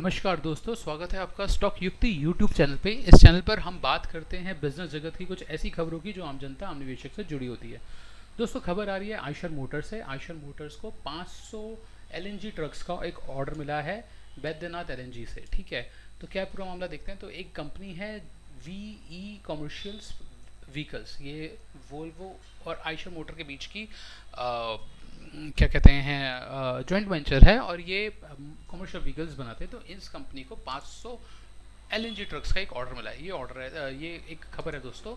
नमस्कार दोस्तों, स्वागत है आपका स्टॉक युक्ति यूट्यूब चैनल पे। इस चैनल पर हम बात करते हैं बिजनेस जगत की कुछ ऐसी खबरों की जो आम जनता, आम निवेशक से जुड़ी होती है। दोस्तों, खबर आ रही है आयशर मोटर्स से। आयशर मोटर्स को 500 एलएनजी ट्रक्स का एक ऑर्डर मिला है बैद्यनाथ एलएनजी से। ठीक है, तो क्या पूरा मामला देखते हैं। तो एक कंपनी है वीई कमर्शियल्स व्हीकल्स, ये वोल्वो और आयशर मोटर के बीच की क्या कहते हैं जॉइंट वेंचर है, और ये कमर्शियल व्हीकल्स बनाते हैं। तो इस कंपनी को 500 एलएनजी ट्रक्स का एक ऑर्डर मिला है। ये ऑर्डर है, ये एक खबर है दोस्तों।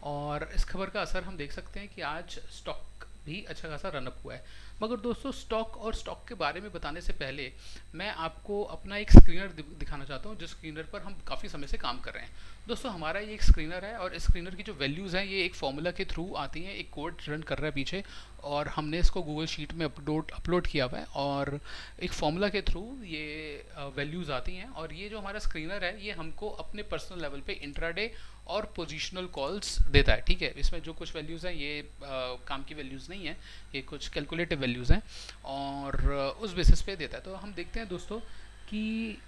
और इस खबर का असर हम देख सकते हैं कि आज स्टॉक भी अच्छा खासा रनअप हुआ है। मगर दोस्तों, स्टॉक और स्टॉक के बारे में बताने से पहले मैं आपको अपना एक स्क्रीनर दिखाना चाहता हूँ, जिस स्क्रीनर पर हम काफ़ी समय से काम कर रहे हैं। दोस्तों, हमारा ये एक स्क्रीनर है, और इस स्क्रीनर की जो वैल्यूज़ हैं ये एक फॉर्मूला के थ्रू आती हैं। एक कोड रन कर रहा है पीछे, और हमने इसको गूगल शीट में अपलोड किया हुआ है, और एक फॉर्मूला के थ्रू ये वैल्यूज़ आती हैं। और ये जो हमारा स्क्रीनर है ये हमको अपने पर्सनल लेवल पे इंट्राडे और पोजीशनल कॉल्स देता है। ठीक है, इसमें जो कुछ वैल्यूज़ हैं ये काम की वैल्यूज़ नहीं है, ये कुछ कैलकुलेटिव वैल्यूज़ हैं, और उस बेसिस पे देता है। तो हम देखते हैं दोस्तों कि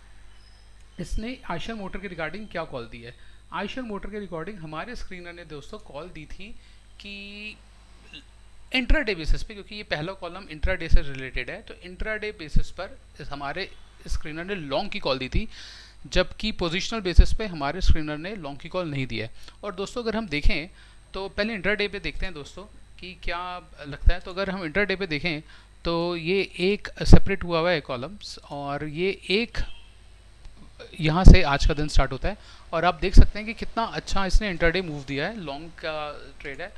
इसने आयशर मोटर के रिगार्डिंग क्या कॉल दी है। आयशर मोटर के रिगार्डिंग हमारे स्क्रीनर ने दोस्तों कॉल दी थी कि इंट्राडे बेसिस पे, क्योंकि ये पहला कॉलम इंट्राडे से रिलेटेड है, तो इंट्राडे बेसिस पर हमारे स्क्रीनर ने लॉन्ग की कॉल दी थी, जबकि पोजिशनल बेसिस पे हमारे स्क्रीनर ने लॉन्ग की कॉल नहीं दी है। और दोस्तों, अगर हम देखें तो पहले इंट्राडे पे देखते हैं दोस्तों कि क्या लगता है। तो अगर हम इंट्राडे पे देखें तो ये एक सेपरेट हुआ है कॉलम्स, और ये एक यहाँ से आज का दिन स्टार्ट होता है, और आप देख सकते हैं कि कितना अच्छा इसने इंट्राडे मूव दिया है। लॉन्ग का ट्रेड है,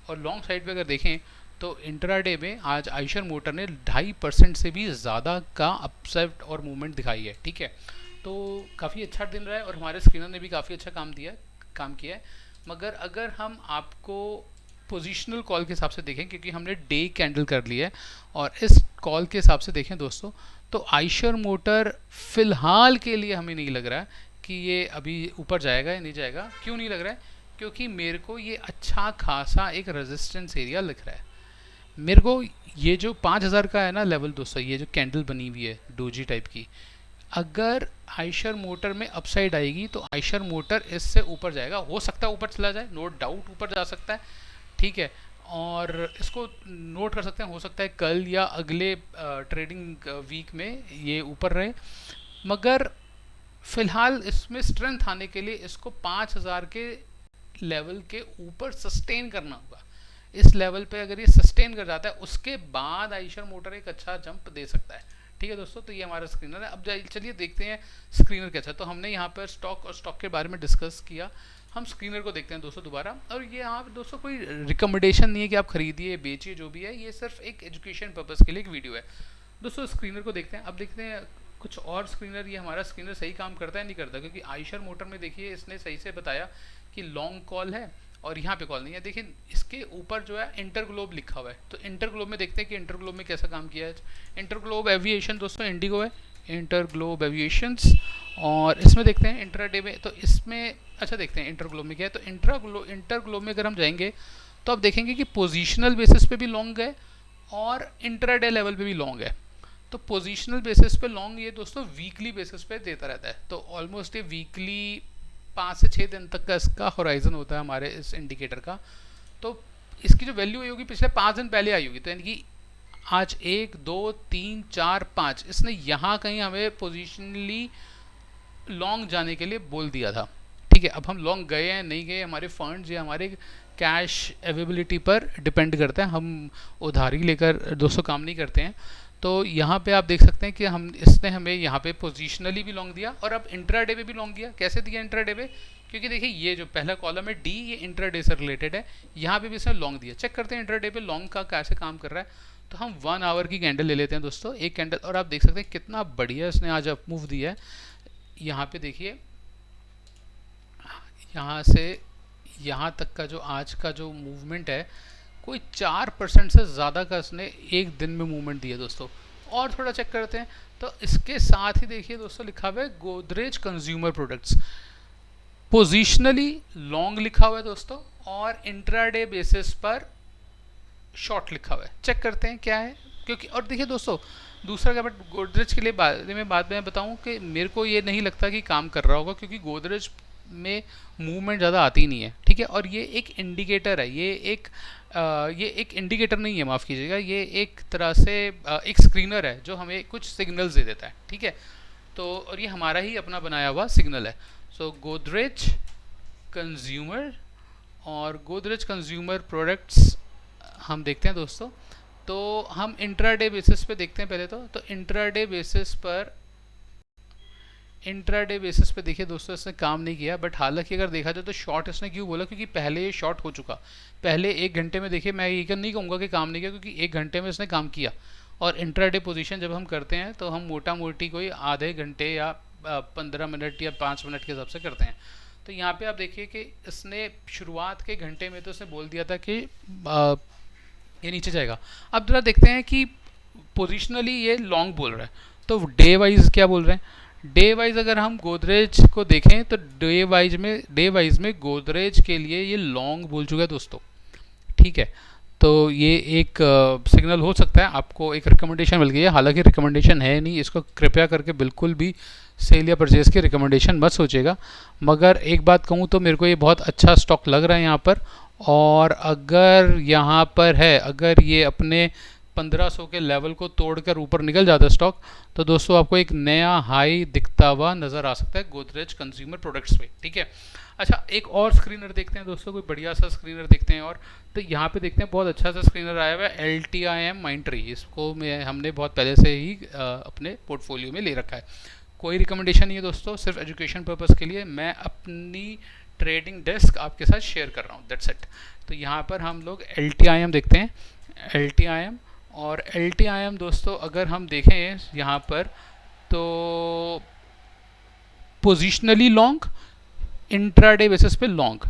और लॉन्ग साइड पे अगर देखें तो इंट्राडे में आज आयशर मोटर ने 2.5% से भी ज़्यादा का अपसेट और मूवमेंट दिखाई है। ठीक है, तो काफ़ी अच्छा दिन रहा है, और हमारे स्क्रीनर ने भी काफ़ी अच्छा काम किया है। मगर अगर हम आपको पोजीशनल कॉल के हिसाब से देखें, क्योंकि हमने डे कैंडल कर लिया है, और इस कॉल के हिसाब से देखें दोस्तों, तो आयशर मोटर फ़िलहाल के लिए हमें नहीं लग रहा है कि ये अभी ऊपर जाएगा या नहीं जाएगा। क्यों नहीं लग रहा है? क्योंकि मेरे को ये अच्छा खासा एक रेजिस्टेंस एरिया लग रहा है। मेरे को ये जो 5000 का है ना लेवल दोस्तों, ये जो कैंडल बनी हुई है डोजी टाइप की, अगर आयशर मोटर में अपसाइड आएगी तो आयशर मोटर इससे ऊपर जाएगा। हो सकता है ऊपर चला जाए, नो डाउट ऊपर जा सकता है। ठीक है, और इसको नोट कर सकते हैं, हो सकता है कल या अगले ट्रेडिंग वीक में ये ऊपर रहे। मगर फिलहाल इसमें स्ट्रेंथ आने के लिए इसको 5000 के लेवल के ऊपर सस्टेन करना होगा। इस लेवल पे अगर ये सस्टेन कर जाता है, उसके बाद आयशर मोटर एक अच्छा जंप दे सकता है। ठीक है दोस्तों, तो ये हमारा स्क्रीनर है। अब चलिए देखते हैं स्क्रीनर कैसा है। तो हमने यहाँ पर स्टॉक और स्टॉक के बारे में डिस्कस किया। हम स्क्रीनर को देखते हैं दोस्तों दोबारा। और ये यहाँ पर दोस्तों कोई रिकमेंडेशन नहीं है कि आप खरीदिए बेचिए, जो भी है ये सिर्फ एक एजुकेशन पर्पज़ के लिए एक वीडियो है। दोस्तों, स्क्रीनर को देखते हैं। अब देखते हैं कुछ और स्क्रीनर, ये हमारा स्क्रीनर सही काम करता है नहीं करता, क्योंकि आयशर मोटर में देखिए इसने सही से बताया कि लॉन्ग कॉल है, और यहाँ पे कॉल नहीं है। देखिए इसके ऊपर जो है इंटरग्लोब लिखा हुआ है, तो इंटरग्लोब में देखते हैं कि इंटरग्लोब में कैसा काम किया है। इंटरग्लोब एविएशन दोस्तों इंडिगो है, इंटरग्लोब एविएशंस। और इसमें देखते हैं इंट्राडे में, तो इसमें अच्छा देखते हैं इंटरग्लोब में क्या है। तो इंटरग्लोब में अगर हम जाएंगे तो आप देखेंगे कि पोजिशनल बेसिस पे भी लॉन्ग है, और इंट्राडे लेवल पे भी लॉन्ग है। तो पोजिशनल बेसिस पे लॉन्ग ये दोस्तों वीकली बेसिस पे देता रहता है। तो ऑलमोस्ट ये वीकली 5 से 6 दिन तक का इसका होराइजन होता है हमारे इस इंडिकेटर का। तो इसकी जो वैल्यू आई होगी पिछले 5 दिन पहले आई होगी, तो यानी कि आज 1 2 3 4 5 इसने यहाँ कहीं हमें पोजिशनली लॉन्ग जाने के लिए बोल दिया था। ठीक है, अब हम लॉन्ग गए हैं नहीं गए, हमारे फंड्स या हमारे कैश अवेलेबिलिटी पर डिपेंड करता है। हम उधारी लेकर दोस्तों काम नहीं करते हैं। तो यहाँ पे आप देख सकते हैं कि इसने हमें यहाँ पे पोजीशनली भी लॉन्ग दिया, और अब इंट्राडे पे भी लॉन्ग दिया। कैसे दिया इंट्राडे पे? क्योंकि देखिए ये जो पहला कॉलम है डी, ये इंट्राडे से रिलेटेड है, यहाँ पे भी इसने लॉन्ग दिया। चेक करते हैं इंट्राडे पे लॉन्ग का कैसे काम कर रहा है। तो हम 1 आवर की कैंडल ले लेते हैं दोस्तों, एक कैंडल, और आप देख सकते हैं कितना बढ़िया इसने आज अप मूव दिया है। यहाँ पे देखिए, यहाँ से यहाँ तक का जो आज का जो मूवमेंट है, कोई 4% से ज़्यादा का इसने एक दिन में मूवमेंट दिया दोस्तों। और थोड़ा चेक करते हैं, तो इसके साथ ही देखिए दोस्तों लिखा हुआ है Godrej consumer products, positionally long लिखा हुआ है दोस्तों, और इंट्राडे बेसिस पर शॉर्ट लिखा हुआ है। चेक करते हैं क्या है, क्योंकि और देखिए दोस्तों दूसरा क्या, बट गोदरेज के लिए बारे में बात मैं बताऊं कि मेरे को ये नहीं लगता कि काम कर रहा होगा, क्योंकि गोदरेज में मूवमेंट ज़्यादा आती नहीं है, ठीक है। और ये एक इंडिकेटर है, ये एक इंडिकेटर नहीं है, माफ़ कीजिएगा, ये एक तरह से एक स्क्रीनर है जो हमें कुछ सिग्नल्स दे देता है, ठीक है। तो और ये हमारा ही अपना बनाया हुआ सिग्नल है। सो गोदरेज कंज्यूमर और गोदरेज कंज्यूमर प्रोडक्ट्स हम देखते हैं दोस्तों। तो हम इंट्राडे बेसिस पे देखते हैं पहले तो इंट्राडे बेसिस पे देखिए दोस्तों, इसने काम नहीं किया। बट हालांकि अगर देखा जाए तो शॉर्ट इसने क्यों बोला, क्योंकि पहले ये शॉर्ट हो चुका। पहले 1 घंटे में देखिए, मैं ये नहीं कहूँगा कि काम नहीं किया, क्योंकि 1 घंटे में इसने काम किया। और इंट्राडे पोजीशन जब हम करते हैं तो हम मोटा मोटी कोई आधे घंटे या 15 मिनट या 5 मिनट के हिसाब से करते हैं। तो यहाँ पे आप देखिए कि इसने शुरुआत के घंटे में तो इसने बोल दिया था कि ये नीचे जाएगा। अब जरा देखते हैं कि पोजिशनली ये लॉन्ग बोल रहा है, तो डे वाइज क्या बोल रहे हैं। डे वाइज अगर हम गोदरेज को देखें तो डे वाइज में गोदरेज के लिए ये लॉन्ग बोल चुका है दोस्तों, ठीक है। तो ये एक सिग्नल हो सकता है, आपको एक रिकमेंडेशन मिल गई है। हालांकि रिकमेंडेशन है नहीं, इसको कृपया करके बिल्कुल भी सेल या परचेज़ की रिकमेंडेशन मत सोचेगा। मगर एक बात कहूँ तो मेरे को ये बहुत अच्छा स्टॉक लग रहा है यहाँ पर। और अगर यहाँ पर है, अगर ये अपने 1500 के लेवल को तोड़कर ऊपर निकल जाता है स्टॉक, तो दोस्तों आपको एक नया हाई दिखता हुआ नज़र आ सकता है गोदरेज कंज्यूमर प्रोडक्ट्स पे, ठीक है। अच्छा, एक और स्क्रीनर देखते हैं दोस्तों, कोई बढ़िया सा स्क्रीनर देखते हैं। और तो यहाँ पे देखते हैं बहुत अच्छा सा स्क्रीनर आया हुआ है, LTIM माइंट्री। इसको हमने बहुत पहले से ही अपने पोर्टफोलियो में ले रखा है। कोई रिकमेंडेशन नहीं है दोस्तों, सिर्फ एजुकेशन पर्पज़ के लिए मैं अपनी ट्रेडिंग डेस्क आपके साथ शेयर कर रहा हूँ, दैट्स इट। तो यहाँ पर हम लोग LTIM देखते हैं, LTIM। और LTIM दोस्तों अगर हम देखें यहाँ पर तो पोजिशनली लॉन्ग, इंट्राडे बेसिस पे लॉन्ग।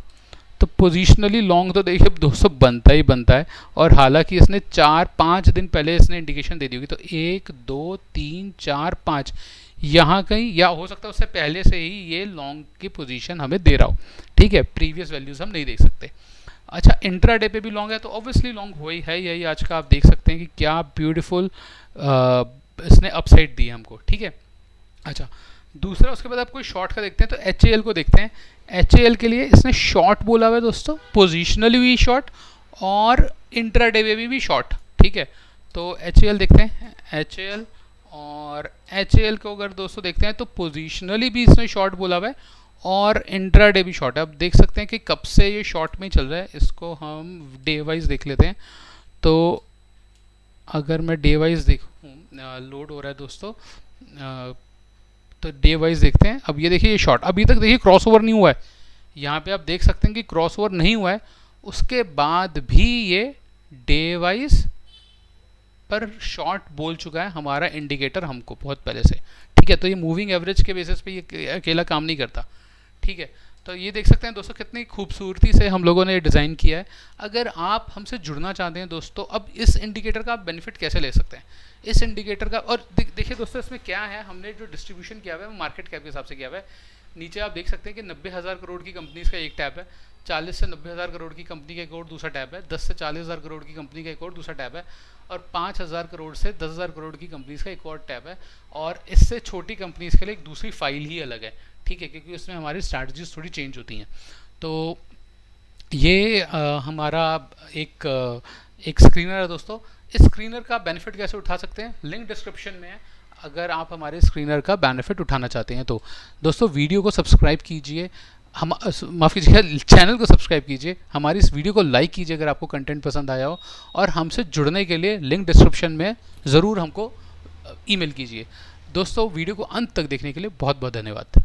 तो पोजिशनली लॉन्ग तो देखिए दोस्तों बनता ही बनता है। और हालांकि इसने 4-5 दिन पहले इसने इंडिकेशन दे दी होगी, तो 1 2 3 4 5 यहाँ कहीं, या हो सकता है उससे पहले से ही ये लॉन्ग की पोजीशन हमें दे रहा हो, ठीक है। प्रीवियस वैल्यूज़ हम नहीं देख सकते। अच्छा, इंट्राडे पे भी लॉन्ग है, तो ऑब्वियसली लॉन्ग हो ही है, यही आज का आप देख सकते हैं कि क्या ब्यूटीफुल इसने अपसाइड दी है हमको, ठीक है। अच्छा, दूसरा उसके बाद आप कोई शॉर्ट का देखते हैं तो HAL को देखते हैं। HAL के लिए इसने शॉर्ट बोला हुआ है दोस्तों, पोजिशनली भी शॉर्ट और इंट्राडे में भी शॉर्ट, ठीक है। तो HAL देखते हैं, HAL। और HAL को अगर दोस्तों देखते हैं तो पोजिशनली भी इसने शॉर्ट बोला हुआ है और इंट्राडे भी शॉर्ट है। आप देख सकते हैं कि कब से ये शॉर्ट में चल रहा है। इसको हम डे वाइज देख लेते हैं। तो अगर मैं डे वाइज देखूँ, लोड हो रहा है दोस्तों, तो डे वाइज देखते हैं। अब ये देखिए, ये शॉर्ट अभी तक देखिए क्रॉस ओवर नहीं हुआ है। यहाँ पे आप देख सकते हैं कि क्रॉस ओवर नहीं हुआ है, उसके बाद भी ये डे वाइज पर शॉर्ट बोल चुका है हमारा इंडिकेटर हमको बहुत पहले से, ठीक है। तो ये मूविंग एवरेज के बेसिस पे ये अकेला काम नहीं करता, ठीक है। तो ये देख सकते हैं दोस्तों कितनी खूबसूरती से हम लोगों ने डिज़ाइन किया है। अगर आप हमसे जुड़ना चाहते हैं दोस्तों, अब इस इंडिकेटर का आप बेनिफिट कैसे ले सकते हैं, इस इंडिकेटर का। और देखिए दोस्तों इसमें क्या है, हमने जो डिस्ट्रीब्यूशन किया हुआ है वो मार्केट कैप के हिसाब से किया हुआ है। नीचे आप देख सकते हैं कि 90,000 करोड़ की कंपनीज का एक टैब है, 40 से 90,000 करोड़ की कंपनी का एक और दूसरा टैब है, 10 से 40,000 करोड़ की कंपनी का एक और दूसरा टैब है, और 5,000 करोड़ से 10,000 करोड़ की कंपनीज का एक और टैब है। और इससे छोटी कंपनीज के लिए एक दूसरी फाइल ही अलग है, ठीक है, क्योंकि उसमें हमारी स्ट्रैटेजीज थोड़ी चेंज होती हैं। तो ये हमारा एक स्क्रीनर है दोस्तों। इस स्क्रीनर का बेनिफिट कैसे उठा सकते हैं, लिंक डिस्क्रिप्शन में है, अगर आप हमारे स्क्रीनर का बेनिफिट उठाना चाहते हैं तो। दोस्तों वीडियो को सब्सक्राइब कीजिए, हम माफ़ कीजिएगा, चैनल को सब्सक्राइब कीजिए, हमारी इस वीडियो को लाइक कीजिए अगर आपको कंटेंट पसंद आया हो, और हमसे जुड़ने के लिए लिंक डिस्क्रिप्शन में ज़रूर हमको ईमेल कीजिए। दोस्तों वीडियो को अंत तक देखने के लिए बहुत बहुत धन्यवाद।